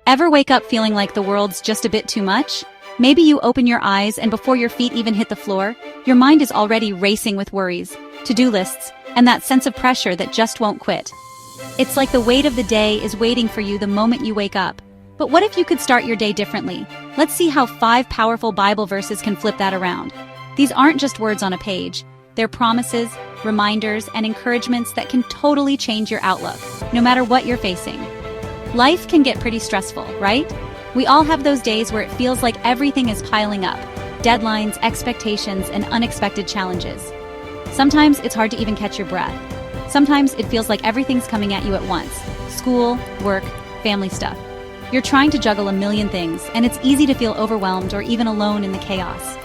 Ever wake up feeling like the world's just a bit too much? Maybe you open your eyes and before your feet even hit the floor, your mind is already racing with worries, to-do lists, and that sense of pressure that just won't quit. It's like the weight of the day is waiting for you the moment you wake up. But what if you could start your day differently? Let's see how 5 powerful Bible verses can flip that around. These aren't just words on a page. They're promises, reminders, and encouragements that can totally change your outlook, no matter what you're facing. Life can get pretty stressful, right? We all have those days where it feels like everything is piling up. Deadlines, expectations, and unexpected challenges. Sometimes it's hard to even catch your breath. Sometimes it feels like everything's coming at you at once. School, work, family stuff. You're trying to juggle a million things, and it's easy to feel overwhelmed or even alone in the chaos.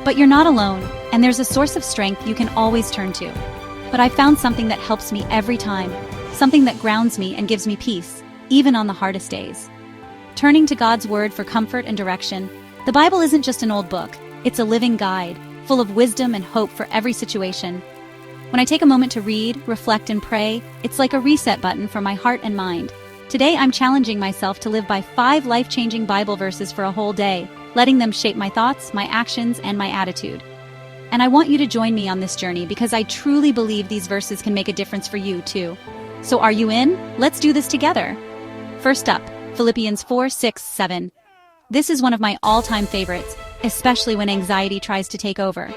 But you're not alone, and there's a source of strength you can always turn to. But I found something that helps me every time, something that grounds me and gives me peace, even on the hardest days. Turning to God's Word for comfort and direction, the Bible isn't just an old book, it's a living guide, full of wisdom and hope for every situation. When I take a moment to read, reflect, and pray, it's like a reset button for my heart and mind. Today I'm challenging myself to live by 5 life-changing Bible verses for a whole day, letting them shape my thoughts, my actions, and my attitude. And I want you to join me on this journey because I truly believe these verses can make a difference for you too. So are you in? Let's do this together. First up, Philippians 4:6-7. This is one of my all-time favorites, especially when anxiety tries to take over.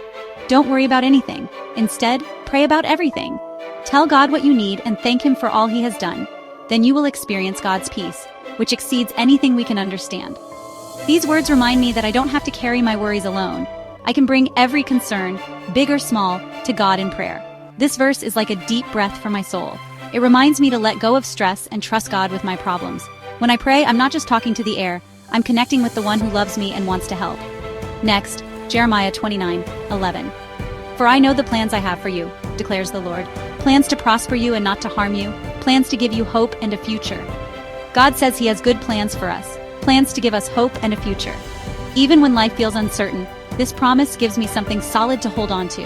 Don't worry about anything. Instead, pray about everything. Tell God what you need and thank Him for all He has done. Then you will experience God's peace, which exceeds anything we can understand. These words remind me that I don't have to carry my worries alone. I can bring every concern, big or small, to God in prayer. This verse is like a deep breath for my soul. It reminds me to let go of stress and trust God with my problems. When I pray, I'm not just talking to the air, I'm connecting with the one who loves me and wants to help. Next, Jeremiah 29:11. For I know the plans I have for you, declares the Lord. Plans to prosper you and not to harm you, plans to give you hope and a future. God says He has good plans for us, plans to give us hope and a future. Even when life feels uncertain, this promise gives me something solid to hold on to.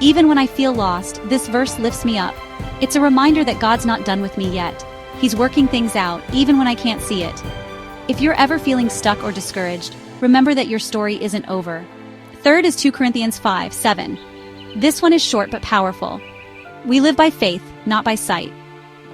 Even when I feel lost, this verse lifts me up. It's a reminder that God's not done with me yet. He's working things out, even when I can't see it. If you're ever feeling stuck or discouraged, remember that your story isn't over. Third is 2 Corinthians 5:7. This one is short but powerful. We live by faith, not by sight.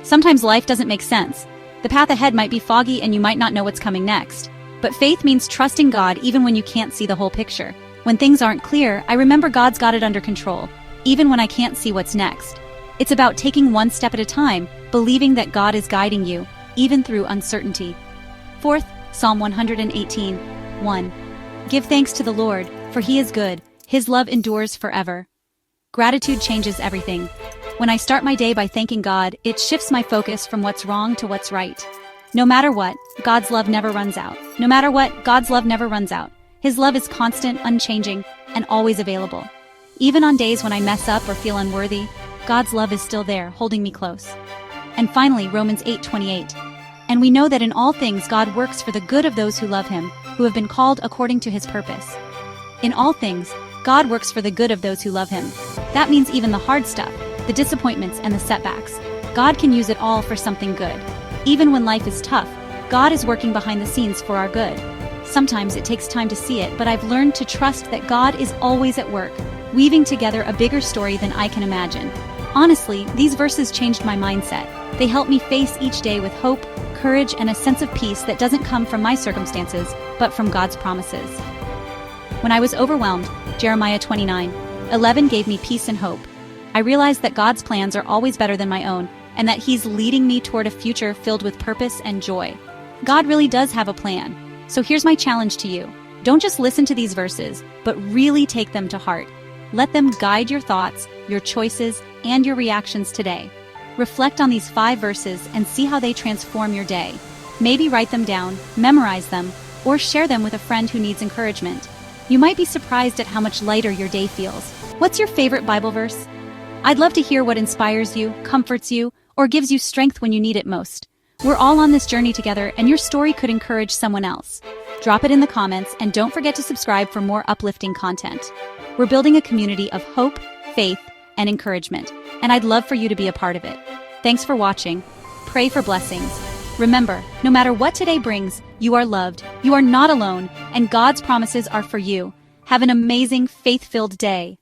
Sometimes life doesn't make sense. The path ahead might be foggy and you might not know what's coming next. But faith means trusting God even when you can't see the whole picture. When things aren't clear, I remember God's got it under control, even when I can't see what's next. It's about taking one step at a time, believing that God is guiding you, even through uncertainty. Fourth, Psalm 118:1. Give thanks to the Lord, for He is good. His love endures forever. Gratitude changes everything. When I start my day by thanking God, it shifts my focus from what's wrong to what's right. No matter what, God's love never runs out. No matter what, God's love never runs out. His love is constant, unchanging, and always available. Even on days when I mess up or feel unworthy, God's love is still there, holding me close. And finally, Romans 8:28. And we know that in all things God works for the good of those who love Him, who have been called according to His purpose. In all things, God works for the good of those who love Him. That means even the hard stuff, the disappointments and the setbacks. God can use it all for something good. Even when life is tough, God is working behind the scenes for our good. Sometimes it takes time to see it, but I've learned to trust that God is always at work, weaving together a bigger story than I can imagine. Honestly, these verses changed my mindset. They help me face each day with hope, courage, and a sense of peace that doesn't come from my circumstances, but from God's promises. When I was overwhelmed, Jeremiah 29:11 gave me peace and hope. I realized that God's plans are always better than my own, and that He's leading me toward a future filled with purpose and joy. God really does have a plan. So here's my challenge to you. Don't just listen to these verses, but really take them to heart. Let them guide your thoughts, your choices, and your reactions today. Reflect on these 5 verses and see how they transform your day. Maybe write them down, memorize them, or share them with a friend who needs encouragement. You might be surprised at how much lighter your day feels. What's your favorite Bible verse? I'd love to hear what inspires you, comforts you, or gives you strength when you need it most. We're all on this journey together, and your story could encourage someone else. Drop it in the comments, and don't forget to subscribe for more uplifting content. We're building a community of hope, faith, and encouragement, and I'd love for you to be a part of it. Thanks for watching. Pray for blessings. Remember, no matter what today brings, you are loved, you are not alone, and God's promises are for you. Have an amazing, faith-filled day.